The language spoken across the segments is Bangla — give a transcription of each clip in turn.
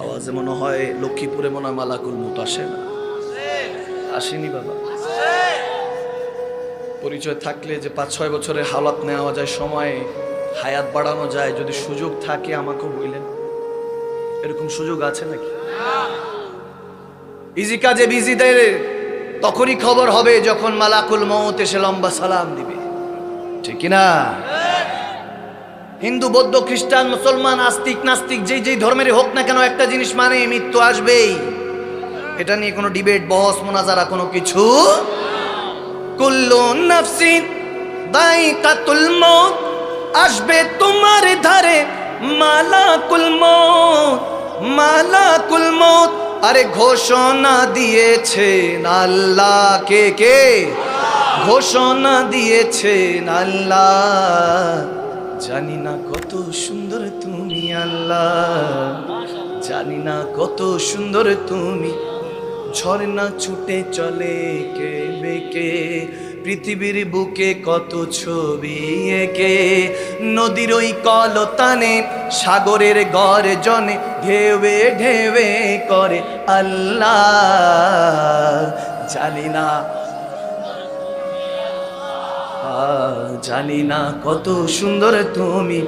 আওয়াজে মনে হয় লক্ষ্মীপুরে মনে হয় মালাকুল মউত আসে না? আসেনি বাবা? পরিচয় থাকলে যে 5-6 বছরের হালাত নেওয়া যায়, সময় হায়াত বাড়ানো যায়, যদি সুযোগ থাকে আমাকেও বললেন। এরকম সুযোগ আছে নাকি? ইজি কাজে বিজিদের তখনই খবর হবে যখন মালাকুল মউত এসে লম্বা সালাম দিবে, ঠিক না? হিন্দু, বৌদ্ধ, খ্রিস্টান, মুসলমান, আস্তিক, নাস্তিক, যেই ধর্মেরই হোক না কেন, একটা জিনিস মানে মৃত্যু আসবেই। এটা নিয়ে কোনো ডিবেট, বহস, মুনাজারা কোনো কিছু। কুল্লু নাফসিন যায়কাতুল মউত, আসবে তোমার ধারে মালাকুল মউত, মালাকুল মউত। আরে ঘোষণা দিয়েছেন আল্লাহ, কে ঘোষণা দিয়েছেন আল্লাহ। জানি না কত সুন্দর তুমি আল্লাহ, জানি না কত সুন্দর তুমি। ঝর্ণা ছুটে চলে কে বেকে, পৃথিবীর বুকে কত ছবি একে। নদীর ওই কলতানে, সাগরের গর্জনে, ঢেউে ঢেউে করে আল্লাহ। জানি না, জানি না কত সুন্দর তুমি।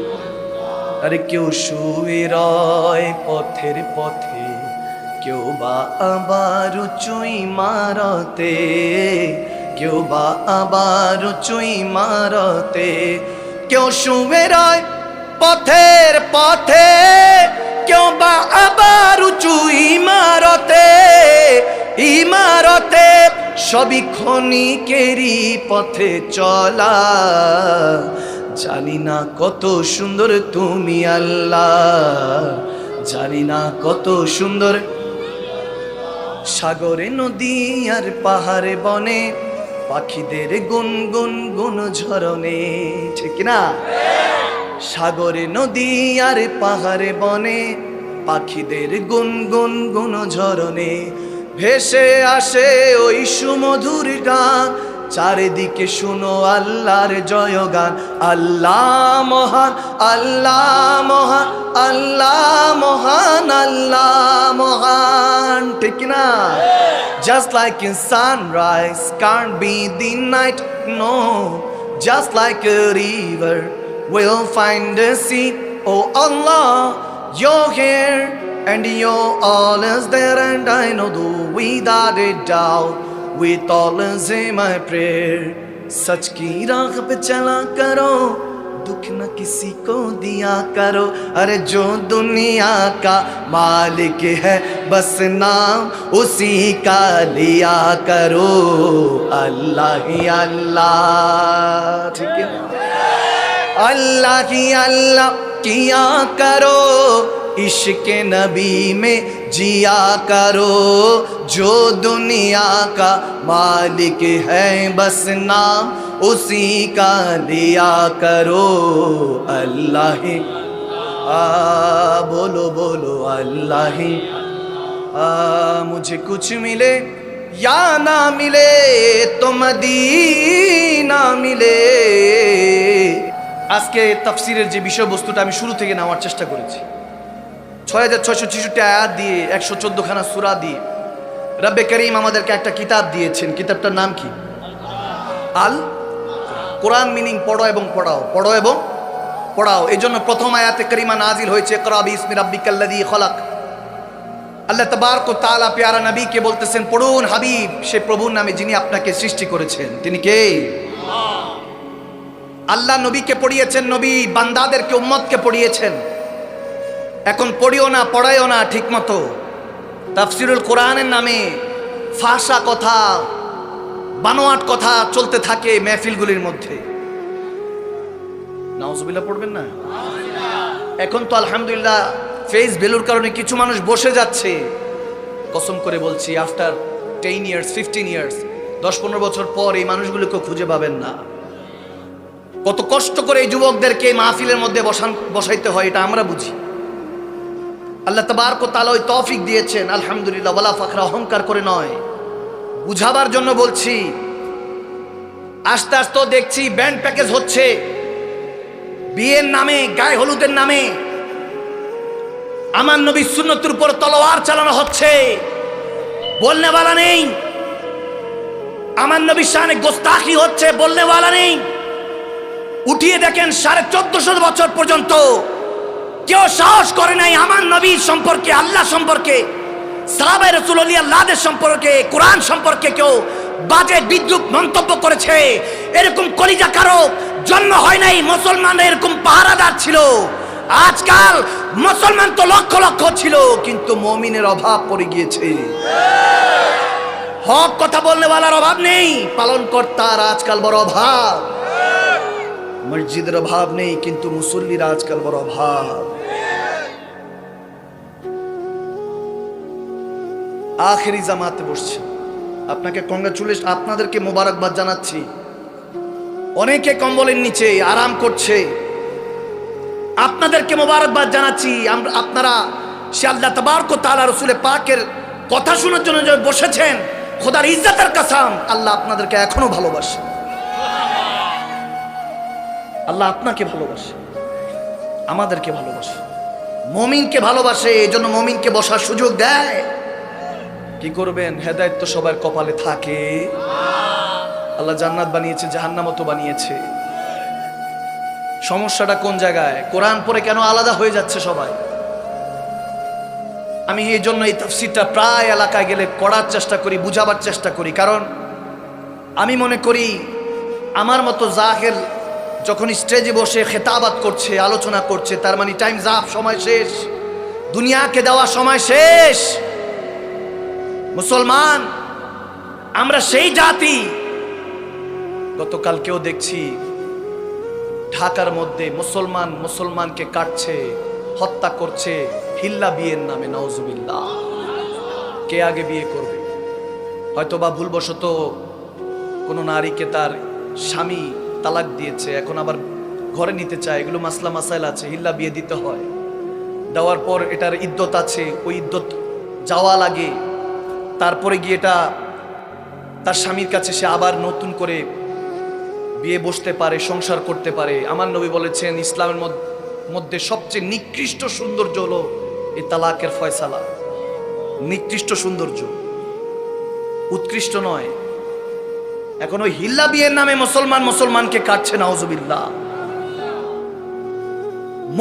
আরে কেউ শুয়ে রয় পথের পথে, কেউ বা আবার চুই মারতে, কেউ বা আবার চুই মারতে। কেউ শুয়ে রয় পথের পথে, কেউ বা আবার চুই মারতে, ইমারতে। সবই ক্ষণিকেরই পথে চলা। জানি না কত সুন্দর তুমি আল্লাহ, জানি না কত সুন্দর। সাগরে, নদী আর পাহাড়ে বনে, পাখিদের গুনগুন গুন ঝরনে, ঠিক না? সাগরে, নদী আর পাহাড়ে বনে, পাখিদের গুনগুন গুন ঝরনে। ভেসে আসে ওই সুমধুর গান, চারিদিকে শুনো আল্লাহর জয়গান। আল্লাহ মহান, আল্লাহ মহান, আল্লাহ মহান, আল্লাহ মহান, ঠিক না? Just like in sunrise can't be the night, no. Just like a river will find a sea. Oh Allah, you're here and you're always there, and I know the without a doubt with always in my prayer. सच की राह पे चला करो, दुख न किसी को दिया करो। अरे जो दुनिया का मालिक है बस नाम उसी का लिया करो। अल्लाह ही अल्लाह, ठीक है? अल्लाह ही अल्लाह किया करो, इश्क नबी में जिया करो। जो दुनिया का मालिक है बस नाम उसी का लिया करो। अल्लाह ही बोलो बोलो अल्लाह ही। मुझे कुछ मिले या ना मिले तो मदीना मिले। আজকে তাফসীরের যে বিষয়বস্তুটা আমি শুরু থেকে নেওয়ার চেষ্টা করেছি, 6666 আয়াত দিয়ে 114 খানা সূরা দিয়ে রব্বে করিম আমাদেরকে একটা কিতাব দিয়েছেন। কিতাবটার নাম কি? আল কোরআন। মিনিং পড়ো এবং পড়াও, পড়ো এবং পড়াও। এই জন্য প্রথম আয়াতে করিমা নাজিল হয়েছে ইকরা বিসমি রাব্বিকাল্লাযী খলাক। আল্লাহ তাবারক ওয়া তাআলা প্যারা নবীকে বলতেছেন, পড়ুন হাবিব সে প্রভুর নামে যিনি আপনাকে সৃষ্টি করেছেন। তিনি কে? আল্লাহ নবীকে পড়িয়েছেন, নবী বান্দাদেরকে, উম্মতকে পড়িয়েছেন। এখন পড়িও না, পড়াইও না ঠিক মতো। তাফসিরুল কোরআনের নামে ফাঁসা কথা, বানোয়াট কথা চলতে থাকে মেহফিলগুলির মধ্যে। নাউজুবিল্লাহ পড়বেন না? এখন তো আলহামদুলিল্লাহ ফেস ভ্যালুর কারণে কিছু মানুষ বসে যাচ্ছে। কসম করে বলছি, আফটার 10 ইয়ার্স 15 ইয়ার্স, 10-15 বছর পর এই মানুষগুলোকে খুঁজে পাবেন না। কত কষ্ট করে এই যুবকদেরকে মাহফিলের মধ্যে বসাইতে হয় এটা আমরা বুঝি। আল্লাহ তাবারক ওয়া তাআলা ওই তৌফিক দিয়েছেন, আলহামদুলিল্লাহ। ওয়ালা ফাখরা, অহংকার করে নয়, বুঝাবার জন্য বলছি। আস্তে আস্তে দেখছি ব্যান্ড প্যাকেজ হচ্ছে বিয়ের নামে, গায়ে হলুদের নামে। আমার নবীর সুন্নতের উপর তলোয়ার চালানো হচ্ছে, বলনে वाला নেই। আমার নবীর শানে গোস্তাখি হচ্ছে, বলনে वाला নেই। উঠিয়ে দেখেন 1450 বছর পর্যন্ত কেউ সাহস করে নাই আমার নবীর সম্পর্কে, আল্লাহ সম্পর্কে, সাহাবায়ে রাসূলুল্লাহ আল্লাহদের সম্পর্কে, কোরআন সম্পর্কে কেউ বাজে বিদ্রূপ মন্তব্য করেছে। এরকম কলিজা কারো জন্ম হয় নাই। মুসলমানরা এরকম পাহারাদার ছিল। আজকাল মুসলমান তো লক্ষ লক্ষ ছিল, কিন্তু মুমিনের অভাব পড়ে গিয়েছে। হক কথা বলনে वालाর অভাব নেই, পালন কর্তার আজকাল বড় অভাব। মসজিদের অভাব নেই, কিন্তু মুসল্লির আজকাল বড় অভাব। আখেরি জামাতে বসছে, আপনাকে কংগ্রাচুলেশন, আপনাদেরকে মোবারকবাদ জানাচ্ছি। অনেকে কম্বলের নিচে আরাম করছে, আপনাদেরকে মোবারকবাদ জানাচ্ছি। আপনারা সে আল্লাহ তাবারক ওয়া তাআলা রাসূলের পাকের কথা শোনার জন্য যে বসেছেন, খোদার ইজ্জতের কসম, আল্লাহ আপনাদেরকে এখনো ভালোবাসে। আল্লাহ আপনাকে ভালোবাসে, আমাদেরকে ভালোবাসে, মুমিনকে ভালোবাসে। এই জন্য মুমিনকে বসার সুযোগ দেয়। কি করবেন, হেদায়েত তো সবার কপালে থাকে। আল্লাহ জান্নাত বানিয়েছে, জাহান্নামও তো বানিয়েছে। সমস্যাটা কোন জায়গায়? কোরআন পড়ে কেন আলাদা হয়ে যাচ্ছে সবাই? আমি এই জন্য এই তাফসীরটা প্রায় এলাকায় গেলে করার চেষ্টা করি, বুঝাবার চেষ্টা করি। কারণ আমি মনে করি আমার মতো জাহেল যখন স্টেজে বসে খেতাবাত করছে, আলোচনা করছে, তার মানে টাইম আপ, সময় শেষ, দুনিয়াকে দেওয়া সময় শেষ। মুসলমান আমরা সেই জাতি, গতকালকেও দেখছি ঢাকার মধ্যে মুসলমানকে কাটছে, হত্যা করছে হিল্লা বিয়ের নামে। নাউজুবিল্লাহ। কে আগে বিয়ে করবে? হয়তোবা ভুলবশত কোনো নারীকে তার স্বামী তালাক দিয়েছে, এখন আবার ঘরে নিতে চায়। এগুলো মাসলা মাসাইল আছে, হিল্লা বিয়ে দিতে হয়। দেওয়ার পর এটার ইদ্যত আছে, ওই ইদ্যত যাওয়া লাগে। তারপরে গিয়ে এটা তার স্বামীর কাছে সে আবার নতুন করে বিয়ে বসতে পারে, সংসার করতে পারে। আমার নবী বলেছেন ইসলামের মধ্যে সবচেয়ে নিকৃষ্ট সৌন্দর্য হলো এই তালাকের ফয়সালা। নিকৃষ্ট সৌন্দর্য, উৎকৃষ্ট নয়। এখন ওই হিল্লা বিয়ের নামে মুসলমানকে কাটছে। নাউজুবিল্লাহ।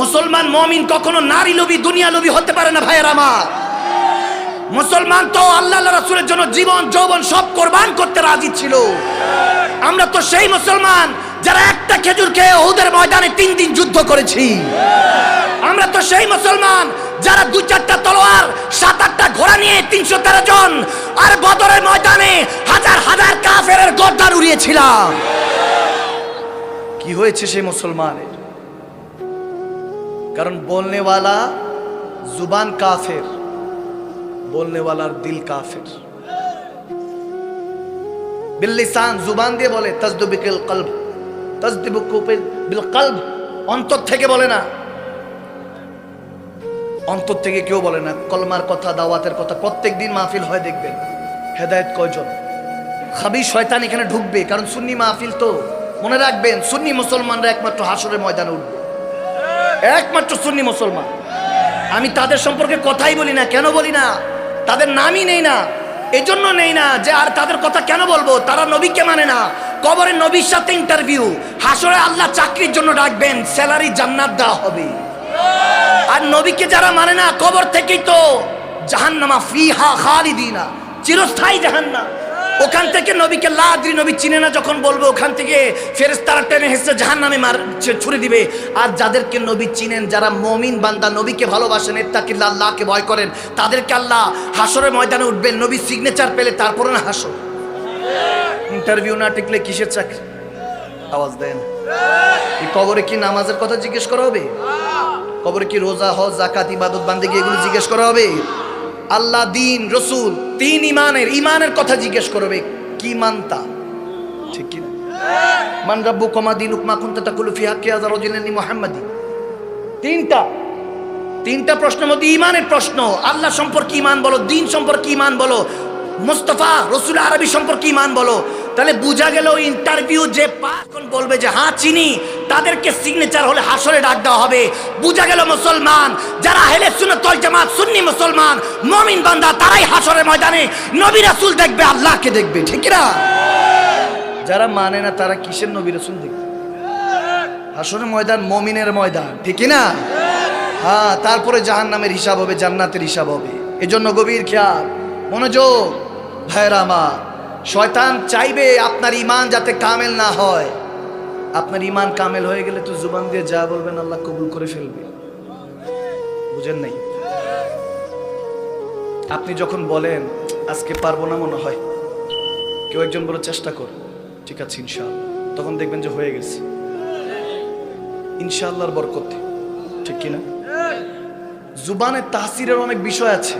মুসলমান মুমিন কখনো নারী লোভী, দুনিয়া লোভী হতে পারে না ভাইয়ের আমার। মুসলমান তো আল্লাহ রাসূলের জন্য জীবন যৌবন সব কোরবান করতে রাজি ছিল। আমরা তো সেই মুসলমান যারা একটা খেজুর খেয়ে উহুদের ময়দানে 3 দিন যুদ্ধ করেছি। আমরা তো সেই মুসলমান যারা 2-4টা তলোয়ার, 7-8টা ঘোড়া নিয়ে 313 জন আর বদরের ময়দানে হাজার হাজার কাফেরের গর্দান উড়িয়েছিলাম। কি হয়েছে সেই মুসলমানের? কারণ বলনে वाला जुबान काफिर, बोलने वाला दिल काफिर। बिल्लिसान जुबान দিয়ে বলে, তাসদিবিকুল কলব, তাসদিবিকুল কলব, অন্তর থেকে বলে না। অন্তর থেকে কেউ বলে না। কলমার কথা, দাওয়াতের কথা প্রত্যেকদিন মাহফিল হয়, দেখবেন হেদায়েত কয়জন? খাবি শয়তান এখানে ঢুকবে, কারণ সুন্নি মাহফিল তো। মনে রাখবেন, সুন্নি মুসলমানরা একমাত্র হাসরের ময়দানে উঠবে, একমাত্র সুন্নি মুসলমান। আমি তাদের সম্পর্কে কথাই বলি না। কেন বলি না? তাদের নামই নেই না। এজন্য নেই না যে আর তাদের কথা কেন বলবো? তারা নবীকে মানে না। কবরে নবীর সাথে ইন্টারভিউ, হাসরে আল্লাহ চাকরির জন্য ডাকবেন, স্যালারি জান্নাত দেওয়া হবে। আর নবীকে যারা মানে না, কবর থেকেই তো জাহান্নামা ফিহা খালিদিনা, চিরস্থায়ী জাহান্নাম। ওখান থেকে নবীকে লা আদরি, নবী চিনে না যখন বলবে, ওখান থেকে ফেরেশতারা টেনে হেসে জাহান্নামে ছুড়ে দিবে। আর যাদেরকে নবী চিনেন, যারা মুমিন বান্দা, নবীকে ভালোবাসেন, ইত্তাকিল্লাহ, আল্লাহকে ভয় করেন, তাদেরকে আল্লাহ হাসরের ময়দানে উঠবেন। নবী সিগনেচার পেলে তারপরে না হাসর। ইন্টারভিউ না টিকলে কিসের চাকরি? আওয়াজ দেন। এই কবরে কি নামাজের কথা জিজ্ঞেস করা হবে? কবরে কি রোজা, হজ, যাকাত, ইবাদত, বান্দেগি এগুলো জিজ্ঞেস করা হবে? আল্লাহ, দিন, রসুল, 3 ইমানের কথা জিজ্ঞেস করবে। কি মানতা? ঠিক কি না? মান রাব্বুকুম মা দীনুকুম মা কুনতা তাকুলু ফি হাক্কি হাযা রাজুলিন মুহাম্মাদি। তিনটা প্রশ্নের মধ্যে ইমানের প্রশ্ন। আল্লাহ সম্পর্কে ইমান বলো, দিন সম্পর্কে ইমান বলো, মুস্তাফা রসুল আরবি সম্পর্কে ইমান বলো। তাহলে বুঝা গেল ইন্টারভিউ যে পাস বলবে যে হ্যাঁ চিনি, তাদেরকে সিগনেচার হলে হাসরে ডাক দেওয়া হবে। বুঝা গেল মুসলমান যারা আহলে সুন্নাত ওয়াল জামাত সুন্নি মুসলমান মুমিন বান্দা তারাই হাসরের ময়দানে নবী রাসূল দেখবে, আল্লাহকে দেখবে, ঠিক না? যারা মানে না তারা কিসের নবী রাসূল দেখবে? হাসরের ময়দান মুমিনের ময়দান, ঠিক না? হ্যাঁ, তারপরে জাহান্নামের হিসাব হবে, জান্নাতের হিসাব হবে। এজন্য গভীর খেয়াল, মনোযোগ ভাইরা আমার। শয়তান চাইবে আপনার ঈমান যাতে কামেল না হয়। আপনার ঈমান কামেল হয়ে গেলে তো জুবান দিয়ে যা বলবেন আল্লাহ কবুল করে ফেলবে। বুঝেন নাই? আপনি যখন বলেন আজকে পারবো না মনে হয়, কেউ একজন বলে চেষ্টা কর, ঠিক আছে ইনশাআল্লাহ, তখন দেখবেন যে হয়ে গেছে ইনশাআল্লাহর বরকতে, ঠিক কিনা? জুবানের তাসিরের অনেক বিষয় আছে।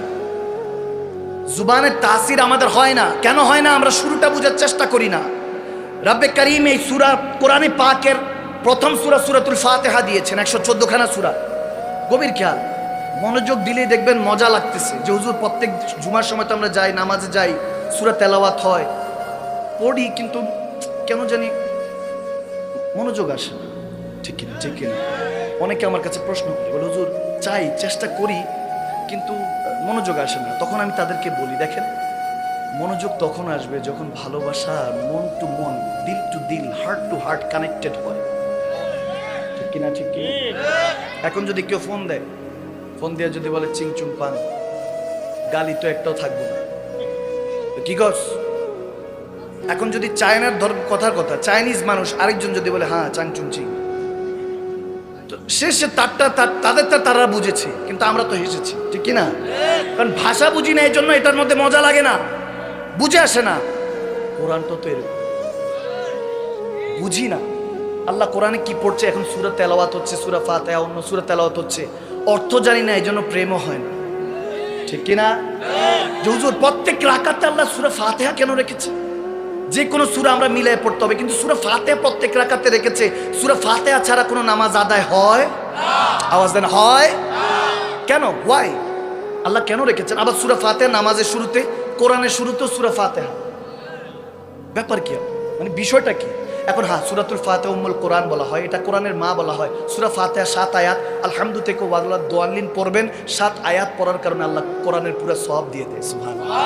জুবানের তাসির আমাদের হয় না। কেন হয় না? আমরা শুরুটা বোঝার চেষ্টা করি না। রব্বে করিম এই সূরা কোরআনে পাকের প্রথম সূরা সূরাতুল ফাতিহা দিয়েছেন, 114 খানা সূরা। গভীর খেয়াল, মনোযোগ দিলেই দেখবেন মজা লাগতেছে যে হুজুর প্রত্যেক জুমার সময় তো আমরা যাই, নামাজে যাই, সূরা তেলাওয়াত হয়, পড়ি, কিন্তু কেন জানি মনোযোগ আসে না, ঠিক কিনা? ঠিক কিনা? অনেকে আমার কাছে প্রশ্ন করে, বলে হুজুর চাই, চেষ্টা করি, কিন্তু মনোযোগ আসে না। তখন আমি তাদেরকে বলি, দেখেন মনোযোগ তখন আসবে যখন ভালোবাসা মন টু মন, দিল টু দিল, হার্ট টু হার্ট কানেক্টেড হয়, ঠিক কিনা? ঠিক কিনা? এখন যদি কেউ ফোন দেয়, ফোন দিয়ে যদি বলে চিং চুং পান, গালি তো একটাও থাকবে না, কি গস? এখন যদি চায়নার কথার কথা, চাইনিজ মানুষ আরেকজন যদি বলে হ্যাঁ চাং চুং চিং, সে তারা বুঝেছে, কিন্তু আমরা তো হেসেছি, ঠিক কিনা? কারণ ভাষা বুঝি না, এই জন্য এটার মধ্যে মজা লাগে না, বুঝে আসে না। কোরআন তো এরকম, বুঝি না আল্লাহ কোরআনে কি পড়ছে। এখন সূরা তেলাওয়াত হচ্ছে, সূরা ফাতিহা, অন্য সূরা তেলাওয়াত হচ্ছে, অর্থ জানি না, এই জন্য প্রেমও হয় না, ঠিক কিনা? যে হুজুর প্রত্যেক রাকাতে আল্লাহ সূরা ফাতিহা কেন রেখেছে? যে কোনো সূরা আমরা মিলাই পড়তে হবে, কিন্তু সূরা ফাতিহা প্রত্যেক রাকাতে রেখেছে। সূরা ফাতিহা ছাড়া কোনো নামাজ আদায় হয়? আওয়াজ দেন, হয়? কেন? ওয়াই? আল্লাহ কেন রেখেছেন? আবার সূরা ফাতিহা নামাজের শুরুতে, কোরআনের শুরুতেও সূরা ফাতিহা, ব্যাপার কি? মানে বিষয়টা কি? এখন হ্যাঁ, সূরাতুল ফাতিহা উম্মুল কোরআন বলা হয়, এটা কোরআনের মা বলা হয়। সূরা ফাতিহা 7 আয়াত, আলহামদু থেকে ওয়াদুল্লাহ দোয়াল্লিন পড়বেন, 7 আয়াত পড়ার কারণে আল্লাহ কোরআনের পুরো সওয়াব দিয়ে দেয়। সুবহানাল্লাহ।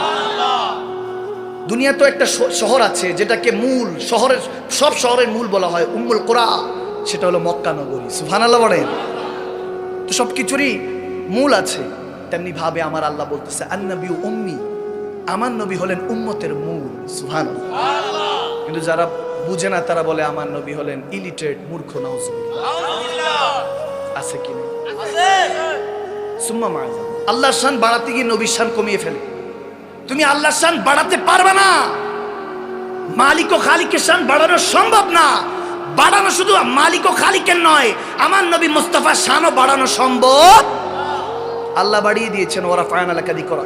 দুনিয়া তো একটা শহর আছে যেটাকে মূল শহরের, সব শহরের মূল বলা হয় উম্মুল কোরা, সেটা হলো মক্কা নগরী। সুবহানাল্লাহ বলেন। তো সব কিছুরই মূল আছে, তেমনি ভাবে আমার আল্লাহ বলতেছে আন-নবী উম্মি, আমার নবী হলেন উম্মতের মূল। সুবহানাল্লাহ। কিন্তু যারা বুঝে না তারা বলে আমার নবী হলেন ইলিটারেট, মূর্খ। নাউজুবিল্লাহ। আছে কি না? আছে। সুম্মা মা'আজাম, আল্লাহর শান বাড়াতে গিয়ে নবীর শান কমিয়ে ফেলে। তুমি আল্লাহর শান বাড়াতে পারবে না, মালিক ও খালিকের শান বাড়ানো সম্ভব না। বাড়ানো শুধু মালিক ও খালিকের নয়, আমার নবী মুস্তাফার শানও বাড়ানো সম্ভব। আল্লাহ বাড়িয়ে দিয়েছেন, ওরা ফায়না লাকা যিকরা।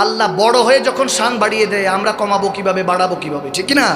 আল্লাহ বড় হয়ে যখন শান বাড়িয়ে দেয়, আমরা কমাবো কিভাবে, বাড়াবো কিভাবে, ঠিক না?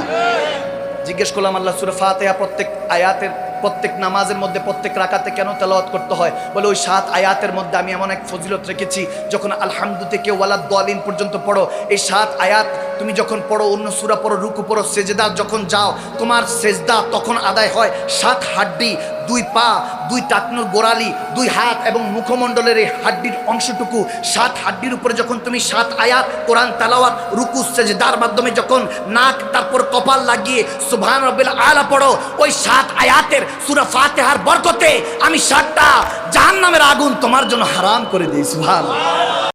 জিজ্ঞেস করলাম আল্লাহ সূরা ফাতিহা প্রত্যেক আয়াতের, প্রত্যেক নামাজের মধ্যে, প্রত্যেক রাকাতে কেন তেলাওয়াত করতে হয়? বলে ওই 7 আয়াতের মধ্যে আমি এমন এক ফজিলত রেখেছি, যখন আলহামদু থেকে ওয়ালাদ দালিন পর্যন্ত পড়ো, এই 7 আয়াত তুমি যখন পড়ো, অন্য সূরা পড়ো, রুকু পড়ো, সেজদা যখন যাও, তোমার সেজদা তখন আদায় হয় 7 হাড্ডি, 2 পা, 2 টাকনুর গোড়ালি, 2 হাত এবং মুখমণ্ডলের এই হাড্ডির অংশটুকু, 7 হাড্ডির উপরে যখন তুমি 7 আয়াত কোরআন তেলাওয়াত, রুকু সেজদার মাধ্যমে যখন নাক তারপর কপাল লাগিয়ে সুবহান রাব্বিল আলা পড়ো, ওই 7 আয়াতের সূরা ফাতিহার বরকতে আমি 7টা জাহান্নামের আগুন তোমার জন্য হারাম করে দিই। সুবহানাল্লাহ।